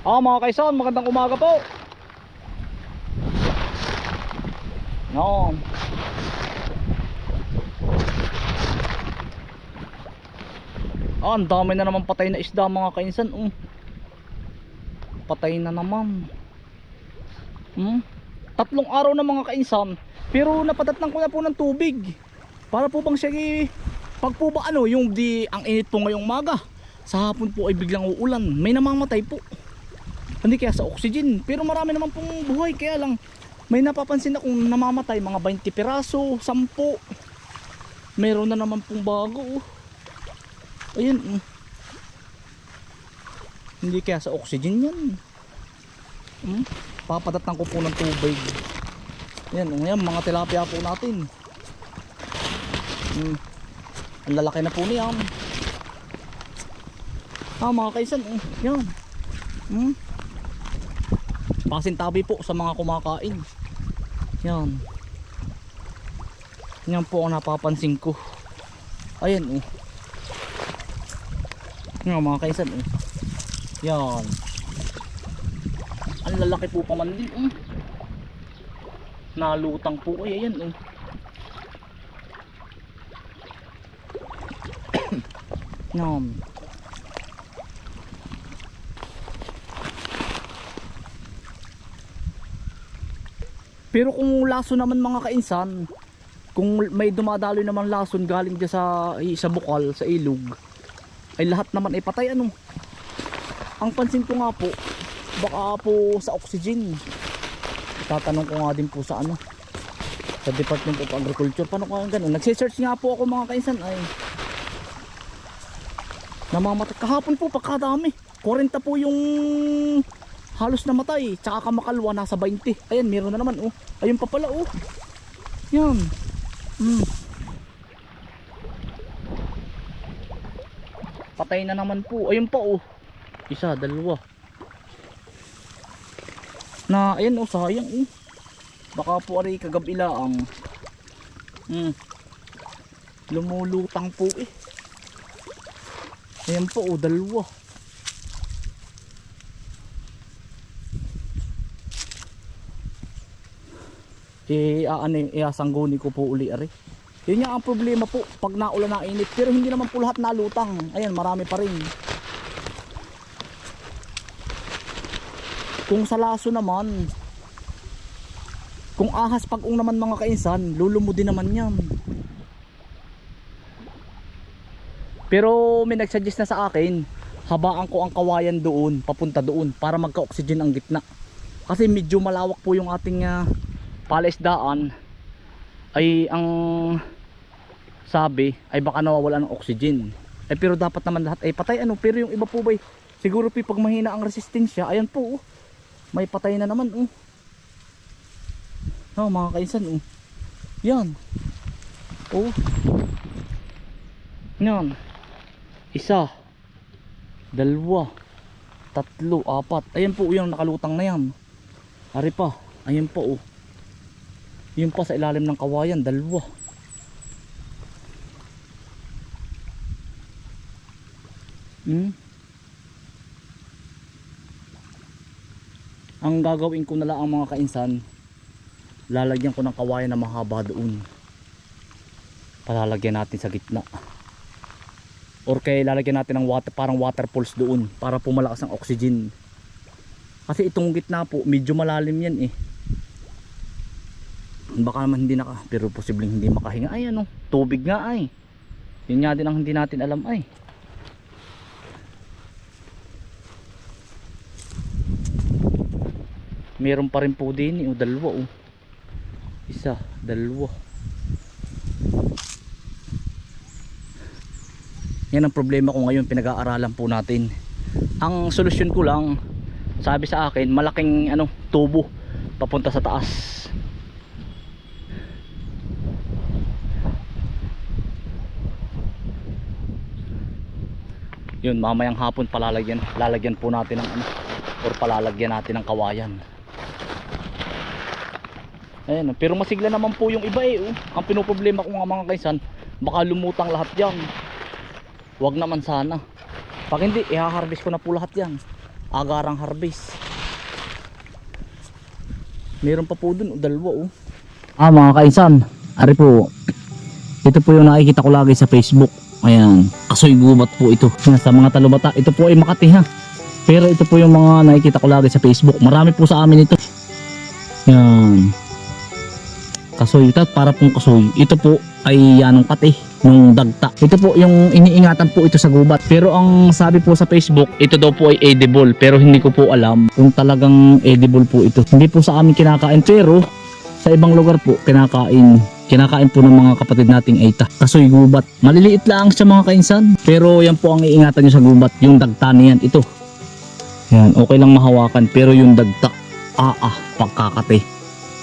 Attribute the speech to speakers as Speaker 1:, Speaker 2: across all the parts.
Speaker 1: Mga kaisan, magandang umaga po. Noon. Ang dami na naman patay na isda mga kaisan. Patay na naman. 3 araw na mga kaisan. Pero napadatnan ko na po ng tubig. Para po bang siya pag po ba yung ang init po ngayong umaga, sa hapon po ay biglang uulan. May namamatay po. Hindi kaya sa oxygen, pero marami naman pong buhay. Kaya lang may napapansin akong namamatay mga 20 piraso, 10. Meron na naman pong bago. Ayun. Hindi kaya sa oxygen yan. Papadatan ko po ng tubig. Yan mga tilapia po natin. Ang lalaki na po niyan. Mga kaisan, yan. Pasintabi po sa mga kumakain. Yan. Yan po ang napapansin ko. Ayan. Yan mga kaisan. Yan. Ang lalaki po pa man din. Nalutang po. Ayan. Yan. Pero kung lason naman mga kainsan, kung may dumadaloy naman lason galing dyan sa bukal, sa ilog, ay lahat naman ay patay. Ang pansin ko nga po, baka po sa oxygen. Tatanong ko nga din po sa sa Department of Agriculture. Paano ko gano'n? Nagsisearch nga po ako mga kainsan, ay namamatay. Kahapon po pagkadami. 40 po yung halos namatay, tsaka kamakalwa nasa 20. Ayan, meron na naman. Ayun pa pala. Yan. Patay na naman po. Ayun pa. Isa, dalawa. Ayan sayang. Baka po aray kagabilaang. Lumulutang po Ayan po, dalawa. Iasangguni ko po uli ari. Yun nga ang problema po pag naulan na init, pero hindi naman po lahat nalutang. Ayan, marami pa rin. Kung sa laso naman, kung ahas pag-ung naman mga kainsan, lulumudi naman yan. Pero may nagsuggest na sa akin, habaan ko ang kawayan doon, papunta doon, para magka-oxygen ang gitna. Kasi medyo malawak po yung ating palaisdaan. Ay ang sabi ay baka nawawala ng oxygen. Pero dapat naman lahat ay patay. Pero yung iba po ba siguro po pag mahina ang resistensya, ayan po may patay na naman. Mga kainsan. Yan. Yan. Isa, dalawa, tatlo, apat. Ayan po yung nakalutang na yan. Ari pa. Ayan po. Yung pa sa ilalim ng kawayan, dalawa. Ang gagawin ko na lang ang mga kainsan, lalagyan ko ng kawayan na mahaba doon. Palalagyan natin sa gitna. Or kaya lalagyan natin ng parang waterfalls doon para pumalakas ang oxygen. Kasi itong gitna po, medyo malalim yan Baka naman hindi pero posibleng hindi makahinga. Tubig nga yun nga din ang hindi natin alam meron pa rin po din dalawa isa, dalawa. Yan ang problema ko ngayon, pinag-aaralan po natin. Ang solusyon ko lang, sabi sa akin, malaking tubo papunta sa taas. Yun, mamayang hapon lalagyan po natin ng or palalagyan natin ng kawayan. Ayan, pero masigla naman po yung iba Ang pinoproblema ko nga mga kaisan, baka lumutang lahat yan. Wag naman sana. Pag hindi, i-harvest ko na po lahat yan. agarang harvest. Meron pa po dun, dalawa oh. Mga kainsan, ari po, ito po yung nakikita ko lagi sa Facebook. Ayan, kasoy gubat po ito. Sa mga talubata, ito po ay Makati ha. Pero ito po yung mga nakikita ko lagi sa Facebook. Marami po sa amin ito. Yan. Kasoy, ito para pong kasoy. Ito po ay yanong kati nung dagta. Ito po yung iniingatan po ito sa gubat. Pero ang sabi po sa Facebook, ito daw po ay edible. Pero hindi ko po alam kung talagang edible po ito. Hindi po sa amin kinakain. Pero sa ibang lugar po kinakain. Kinakain po ng mga kapatid nating Aita. Kasoy gubat. Maliliit lang siya mga kainsan. Pero yan po ang iingatan nyo sa gubat. Yung dagta niyan. Ito. Yan. Okay lang mahawakan. Pero yung dagta. Pagkakate.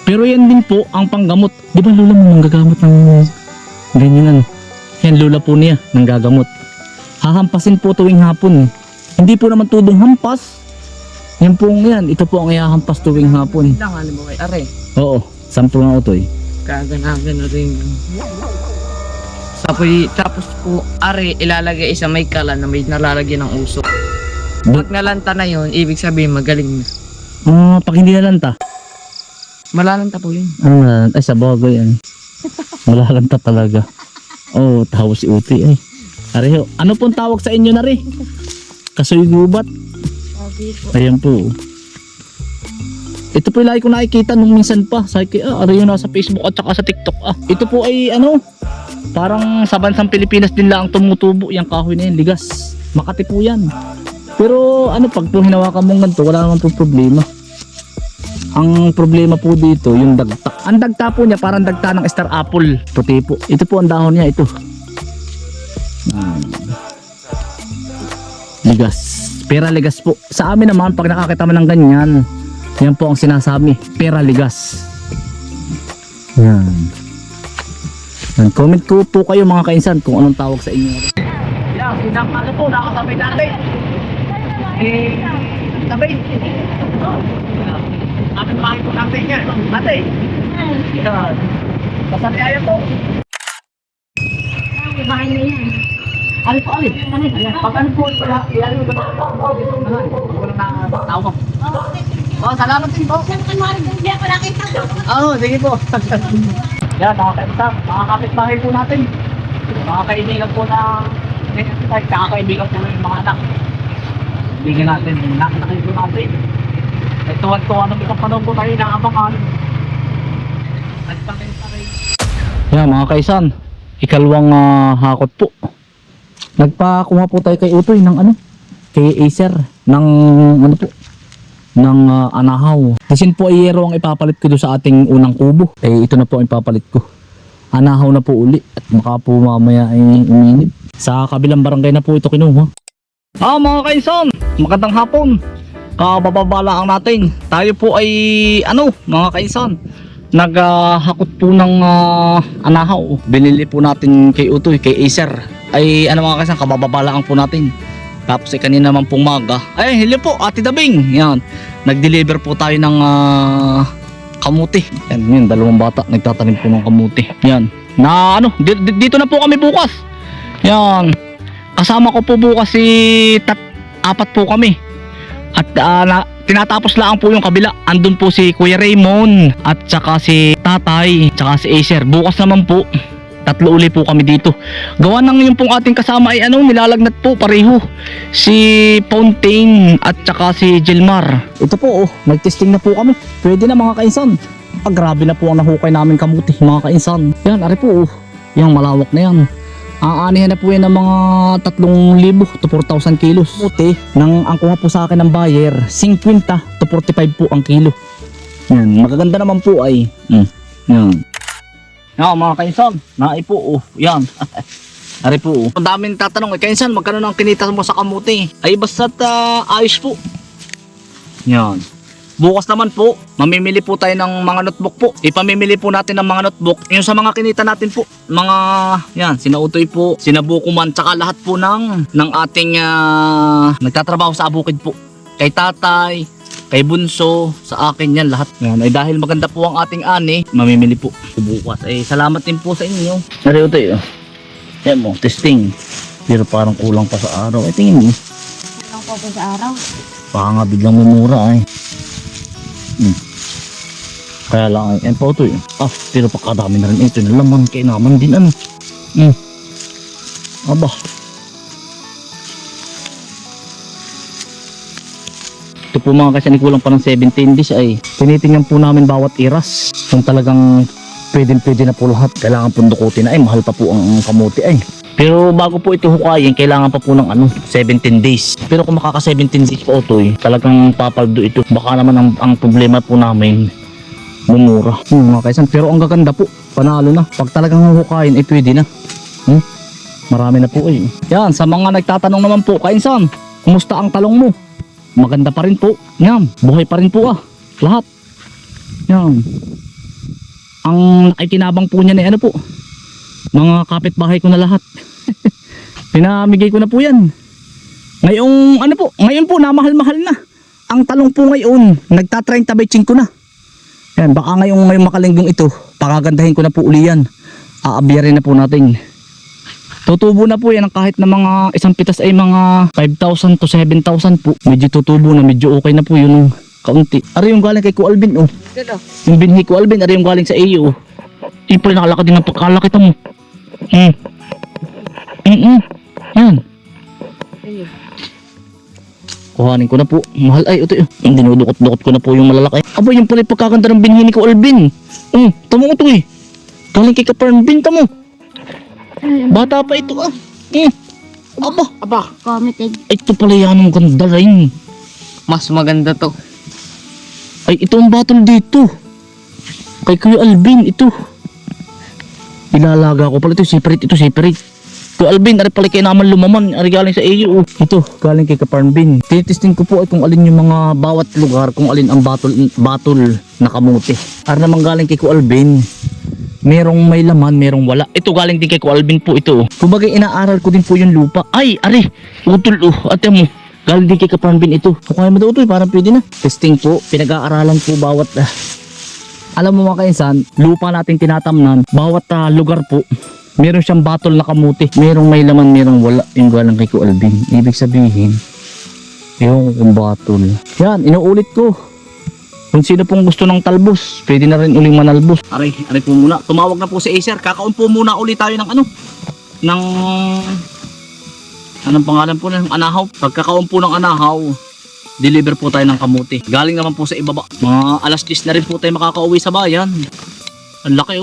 Speaker 1: Pero yan din po ang panggamot. Di ba lula mo nanggagamot ng ganyan ano? Yan lula po niya nanggagamot. Hahampasin po tuwing hapon. Hindi po naman tudong hampas. Yan po yan. Ito po ang ihahampas tuwing hapon.
Speaker 2: Lang ano mo kay are.
Speaker 1: Oo. Sampo nga utoy.
Speaker 2: Kaganagan na rin. Tapos po are ilalagay sa may kalan na may nalalagyan ng usok. Pag nalanta na yun, ibig sabihin magaling na.
Speaker 1: Pag hindi nalanta.
Speaker 2: Malalanta po yun.
Speaker 1: Ano nalanta? Ay sa bagay yan. Malalanta talaga. Oh, tawa si Uti ay. Areho, ano pong tawag sa inyo na rin? Kasoy gubat. Ayan po. Ito po yung lagi ko nakikita nung minsan pa. Sabi ko, areho nasa Facebook at saka sa TikTok. Ito po ay ano, parang sa bansang Pilipinas din lang tumutubo yung kahoy na yan, ligas. Makati po yan. Pero ano, pag po hinawakan mong ganito, wala naman po problema. Ang problema po dito, yung dagta. Ang dagta po niya, parang dagta ng star apple. Puti po. Ito po ang dahon niya, ito. Ligas. Pera ligas po. Sa amin naman, pag nakakita mo ng ganyan, yan po ang sinasabi. Pera ligas. Yan. Comment ko po kayo mga kainsan kung anong tawag sa inyo. Yan, ano po, nakasabay natin. Sabay. Ating bahay po natin yan. Ate. Yan. Kasali ayan po.
Speaker 3: Bahay na yan.
Speaker 1: Alin po, alin? Pag ano po, ilan mo ba? Walang tawag. Salamat din po. Sige po. Yan, mga kapitbahay po natin. Mga kaibigan po na kakaibigan po yung mga anak. Bigyan natin, nakakakay po natin. Ay tuwan-tuwa nung isang panahon po tayo naabangan. Yan mga kaisan, ikalawang hakot po. Nagpakuha po tayo kay Utoy ng ano, kay Acer ng ano po, ng anahaw. Kasi po ay yero ang ipapalit ko doon sa ating unang kubo. Ito na po ang ipapalit ko. Anahaw na po uli at baka po mamaya ay uminip. Sa kabilang barangay na po ito kinuha. Mga kaisan, magandang hapon. Kabababala ang natin. Tayo po ay ano mga kaisan, naghakot po ng anahaw. Binili po natin kay Utoy, kay Acer. Ay ano mga kaisan, kabababalaan po natin. Tapos kanina naman pong maga. Ay hello po Ate Dabing. Yan, nag-deliver po tayo ng kamuti. Yan, yun, dalawang bata nagtatanim po ng kamuti. Yan, na ano, dito na po kami bukas. Yan, kasama ko po bukas si apat po kami. At tinatapos lang po yung kabila. Andun po si Kuya Raymond at saka si Tatay, saka si Acer. Bukas naman po, tatlo uli po kami dito. Gawa ng yung pong ating kasama ay ano, nilalagnat po pareho. Si Fountain at saka si Jilmar. Ito po, nag-testing na po kami. Pwede na mga kainsan. Grabe na po ang nahukay namin kamuti mga kainsan. Yan, ari po, yung malawak na yan. Aanihan na po yan ng mga 3,000 to 4,000 kilos. Puti, ang kuha po sa akin ng buyer, 50 to 45 po ang kilo. Yan, magaganda naman po ay. Yan. Yan mga kainsan, naipo yan. Ari po Ang daming tatanong, kainsan, magkano ang kinita mo sa kamuti? Ay basta't ayos po. Yan. Bukas naman po, mamimili po tayo ng mga notebook po. Ipamimili po natin ng mga notebook. Yung sa mga kinita natin po, mga yan, sina Utoy po, sina Bukuman, tsaka lahat po ng ating nagtatrabaho sa Abukid po. Kay Tatay, kay Bunso, sa akin yan lahat. Yan, ay dahil maganda po ang ating ani, mamimili po bukas. Ay salamat din po sa inyo. Nari Utoy, yan mo, testing. Pero parang kulang pa sa araw. Ay tingin mo.
Speaker 3: Kulang pa po sa araw.
Speaker 1: Baka nga biglang mumura ay. Kaya lang ay, yan po ito eh. Pero pakadami na rin ito na laman, kaya naman din ano. Aba. Ito po mga kasi kulang pa ng 17 days ay tinitingnan po namin bawat iras. Kung talagang pwede na po lahat. Kailangan pundukutin na ay mahal pa po ang kamuti ay. Pero bago po ito hukayin, kailangan pa po ng 17 days. Pero kung makaka 17 days po ito talagang papaldo ito. Baka naman ang problema po namin mumura. Mga kaisan, pero ang gaganda po, panalo na. Pag talagang hukayin ay pwede na. Marami na po eh. Yan, sa mga nagtatanong naman po, kainsan, kumusta ang talong mo? Maganda pa rin po. Yan, buhay pa rin po lahat. Yan. Ang nakikinabang po niya na ano po, mga kapitbahay ko na lahat. Pinamigay ko na po yan. Ngayon po namahal-mahal na. Ang talong po ngayon, nagta-30 by 5 na. Yan, baka ngayong makalinggong ito, pakagandahin ko na po uli yan. Aabiyarin na po natin. Tutubo na po yan kahit na mga isang pitas ay mga 5,000 to 7,000 po. Medyo tutubo na, medyo okay na po yun kaunti. Ari yung galing kay Ku Alvin Yung binhi Ku Alvin, ari yung galing sa iyo Yung pala nakalaki din ang pagkalaki mo. Yan. Kuhanin ko na po. Mahal ay ito. Dinudukot-dukot ko na po yung malalaki. Aba yung pala pagkakanda ng binhi ni Ku Alvin. Tamo ko ito eh. Galing kay Kaparn Bin, tamo. Bata pa ito Aba.
Speaker 3: Committed.
Speaker 1: Ito pala yan ang ganda rin.
Speaker 2: Mas maganda to.
Speaker 1: Ay ito ang battle dito. Kay Kuya Alvin ito. Ilalaga ko pala ito. Separate. Kuya Alvin, ari pala kayo naman lumaman. Ari galing sa iyo. Ito, galing kay Kaparn Bin. Tinitesting ko po ay kung alin yung mga bawat lugar, kung alin ang battle na kamuti. Ari naman galing kay Kuya Alvin. Merong may laman, merong wala. Ito galing din kay Ku Alvin po ito. Kumbaga inaaral ko din po yung lupa. Ay, ari, utol ate mo. Galing din kay Kaparn Bin ito. Kaya mo daw ito, parang pwede na. Testing po, pinag-aaralan po bawat alam mo mga kainsan, lupa nating tinatamnan, bawat lugar po, meron siyang batol na kamuti. Merong may laman, merong wala. Yung galing kay Ku Alvin. Ibig sabihin, yung batol. Yan, inuulit ko. Kung sino pong gusto ng talbos, pwede na rin uling manalbos. Aray po muna. Tumawag na po si Acer. Kakaon po muna ulit tayo ng anong pangalan po ng anahaw. Pagkakaon po ng anahaw, deliver po tayo ng kamuti. Galing naman po sa ibaba. Mga alas 10 na rin po tayo makakauwi sa bayan. Ang laki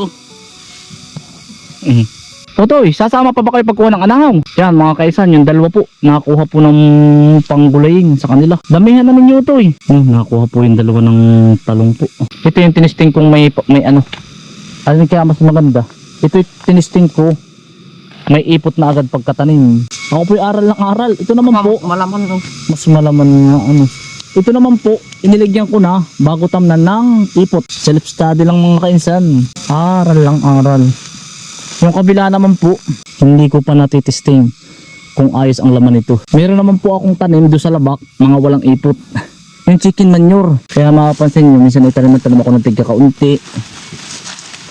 Speaker 1: Totoy, sasama pa ba kayo pagkuha ng anahaw? Yan mga kaisan, yung dalawa po, nakakuha po ng panggulayin sa kanila. Damihan na ninyo ito nakakuha po yung dalawa ng talong po. Ito yung tinisting kong may alam kaya mas maganda. Ito yung tinisting ko, may ipot na agad pagkatanim. Ako po yung aral ng aral. Ito naman po,
Speaker 2: Malaman to.
Speaker 1: mas malaman nga Ito naman po, iniligyan ko na bago tamnan ng ipot. Self-study lang mga kainsan. Aral lang aral. Yung kabila naman po, hindi ko pa natitesting kung ayos ang laman nito. Meron naman po akong tanim doon sa labak, mga walang ipot. Yung chicken manure. Kaya mapapansin nyo, minsan itanim ako ng tigka kaunti.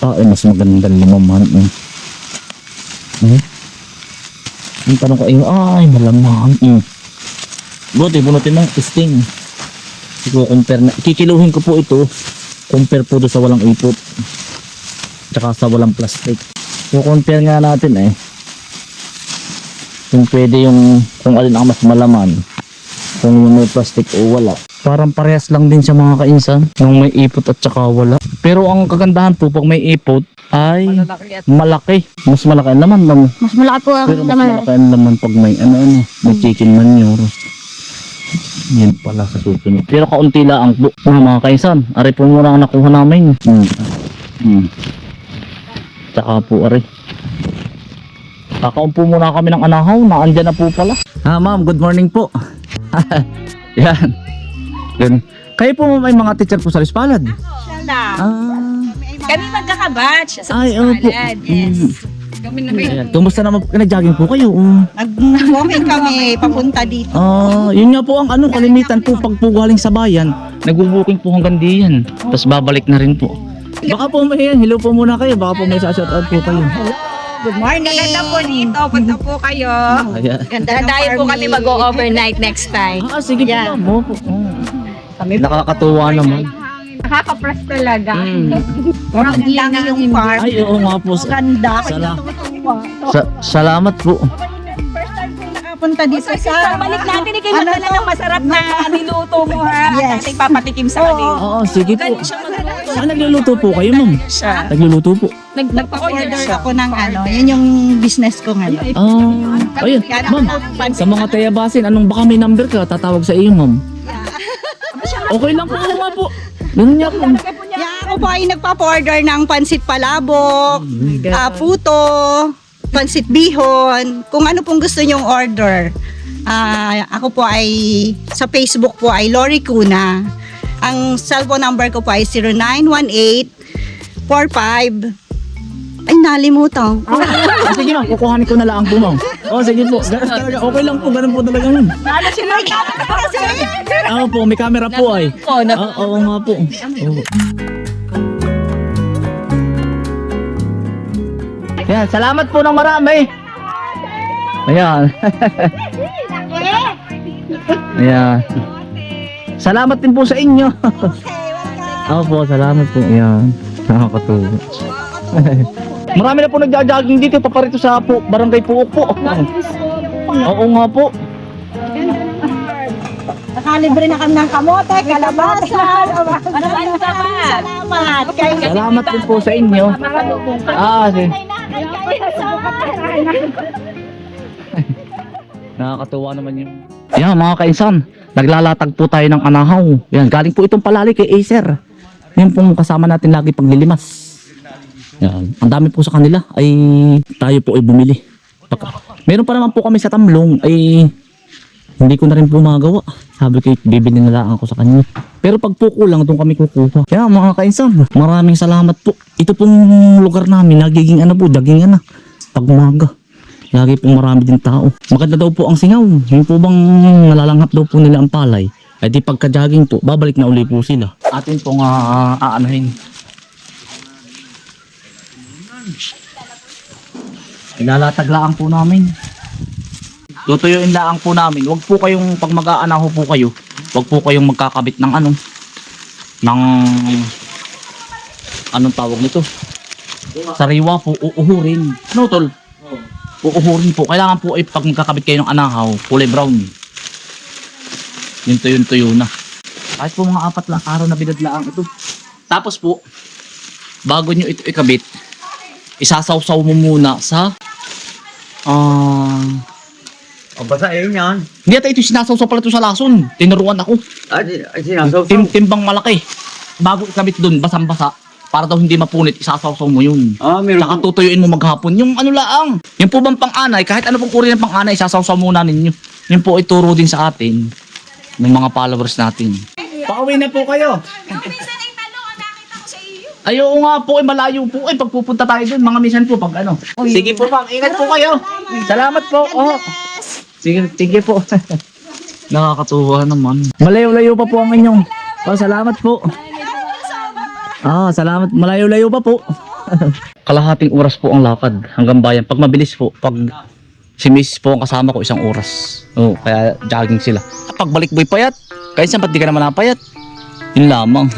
Speaker 1: Mas magandang lumaman. Yung tanong ko, ay malaman. Buti, bunutin ng testing. Kikiluhin ko po ito, compare po doon sa walang ipot. Tsaka sa walang plastic. compare nga natin kung pwede kung alin ang mas malaman, kung yung may plastic o wala. Parang parehas lang din siya mga kainsan, yung may ipot at saka wala. Pero ang kagandahan po pag may ipot ay malaki. Mas malaki ang laman.
Speaker 3: Mas malaki po ang
Speaker 1: Pero mas
Speaker 3: laman.
Speaker 1: malaki ang laman pag may may chicken manure. Yan pala sa susunod. Pero kaunti lang po mga kainsan. Ari po muna ang nakuha namin. Tsaka po ari. Kakaumpo muna kami ng anahaw. Naandyan na po pala. Ma'am, good morning po. Yan. Yan. Kayo po may mga teacher po sa Lispalad?
Speaker 4: Siya lang.
Speaker 1: Ah.
Speaker 4: Kami magkakabatch sa
Speaker 1: Ay, opo.
Speaker 4: Lispalad. Yes. Kami na may...
Speaker 1: Ayan. Kumusta naman? Nag-jogging po kayo?
Speaker 4: Nag-walking kami papunta dito.
Speaker 1: Yun nga po ang kalimitan po pag po galing sa bayan. Nag-walking po hanggang diyan. Tapos babalik na rin po. Baka po may hello po muna kayo. Baka po may sa-shout out po kayo.
Speaker 4: Good morning. Ganda po dito. Punta po kayo.
Speaker 1: Ayan.
Speaker 4: Ganda tayo po kami mag-overnight next time.
Speaker 1: Sige po
Speaker 4: Yeah.
Speaker 1: ma'am. Opo. Nakakatuwa naman.
Speaker 4: Nakaka-press talaga.
Speaker 1: Mm.
Speaker 4: Ganda yung farm.
Speaker 1: Ay, oo nga po.
Speaker 4: Ganda.
Speaker 1: Salamat po.
Speaker 4: First time ko nakapunta dito sa... Balik natin kayo magdala ng masarap na niluto mo ha. Yes. Ating papatikim sa kanila.
Speaker 1: Oo, sige po.
Speaker 4: Galing siya magluto.
Speaker 1: Saan nagluluto po kayo, ma'am?
Speaker 4: Siya.
Speaker 1: Nagluluto po.
Speaker 4: Nagpa-order ako ng ano. Yan yung business ko ngayon.
Speaker 1: Ayun, ma'am. Sa mga tayabasin, anong baka may number ka, tatawag sa iyo, ma'am. Okay lang po, nga po. Ganun niya po.
Speaker 4: Yeah, ako po ay nagpa-order ng pansit palabok, puto, pansit bihon, kung ano pong gusto nyong order. Ako po ay sa Facebook po ay Lori Cuna. Ang cellphone number ko po ay 0918-45. Ay, nalimutan.
Speaker 1: Sige ma'am, kukuhanin ko na lang po, ma'am. Sige po. Ganun talaga, okay lang po, ganun po talaga, ma'am.
Speaker 4: Ano si Lori?
Speaker 1: Oo po, may camera po ay. Oo nga po. Oo. Yan, salamat po ng marami. Ayan. Ayan. Salamat din po sa inyo. Opo, salamat po. Ayan. Nakakatuwa. Marami na po nagja-jogging dito paparito sa barangay Puok po. Oo nga po.
Speaker 4: Nakalibre na kami ng kamote, kalabasa. Salamat.
Speaker 1: Salamat din po sa inyo. Sige. Nakakatuwa naman yun. Yan mga kainsan, naglalatag po tayo ng anahaw. Yan, galing po itong palali kay Acer. Yan pong kasama natin lagi paglilimas. Yan, ang dami po sa kanila ay tayo po ay bumili. Meron pa naman po kami sa Tamlong ay hindi ko na rin po magawa. Sabi ko bibili na lang ako sa kanya. Pero pag po kulang doon kami kukuha. Kaya mga kainsan, maraming salamat po. Ito pong lugar namin nagiging dagingan na. Pag umaga. Lagi pong marami din tao. Maganda daw po ang singaw. Yung po bang nalalanghap daw po nila ang palay. Ay di pagka-jogging po, babalik na uli po sila. Atin pong aanahin. Ilalatag lang po namin. Tutuyuin lang po namin. Huwag po kayong pag mag-aanaho po kayo. Huwag po kayong magkakabit ng anong tawag nito. Sariwa po, uuhurin. No, tol? Uuhurin po. Kailangan po ay pag magkakabit kayo ng anahaw, kulay brown. Yung tuyo na. Kahit po mga 4 lang araw na binadlaang ito. Tapos po, bago nyo ito ikabit, isasawsaw mo muna sa
Speaker 3: Basta yun yan.
Speaker 1: hindi ata ito sinasawsaw pala ito sa lason. Tinuruan ako.
Speaker 3: Sinasaw.
Speaker 1: Timbang malaki. Bago ikabit dun, basang-basa. Para daw hindi mapunit, isasawsaw mo yun.
Speaker 3: Meron
Speaker 1: Saka tutuyuin mo maghapon. Yung laang. Yung po bang pang-anay, kahit ano pong uri ng pang-anay, isasawsaw muna ninyo. Yung po ituro din sa atin ng mga followers natin. Pauwi na po kayo. Ay, oo nga po, malayo po. Ay, pagpupunta tayo dun, mga minsan po, pag ano. Sige po, ma'am. Ingat po kayo. Salamat po. Sige po. Nakakatuwa naman. Malayo-layo pa po ang inyong. Salamat po. Salamat. Malayo-layo pa po. Kalahating oras po ang lakad hanggang bayan. Pag mabilis po, pag si Miss po ang kasama ko 1 oras. Kaya jogging sila. Pag balik boy payat, kahit saan ba't di ka naman napayat? Yun lamang.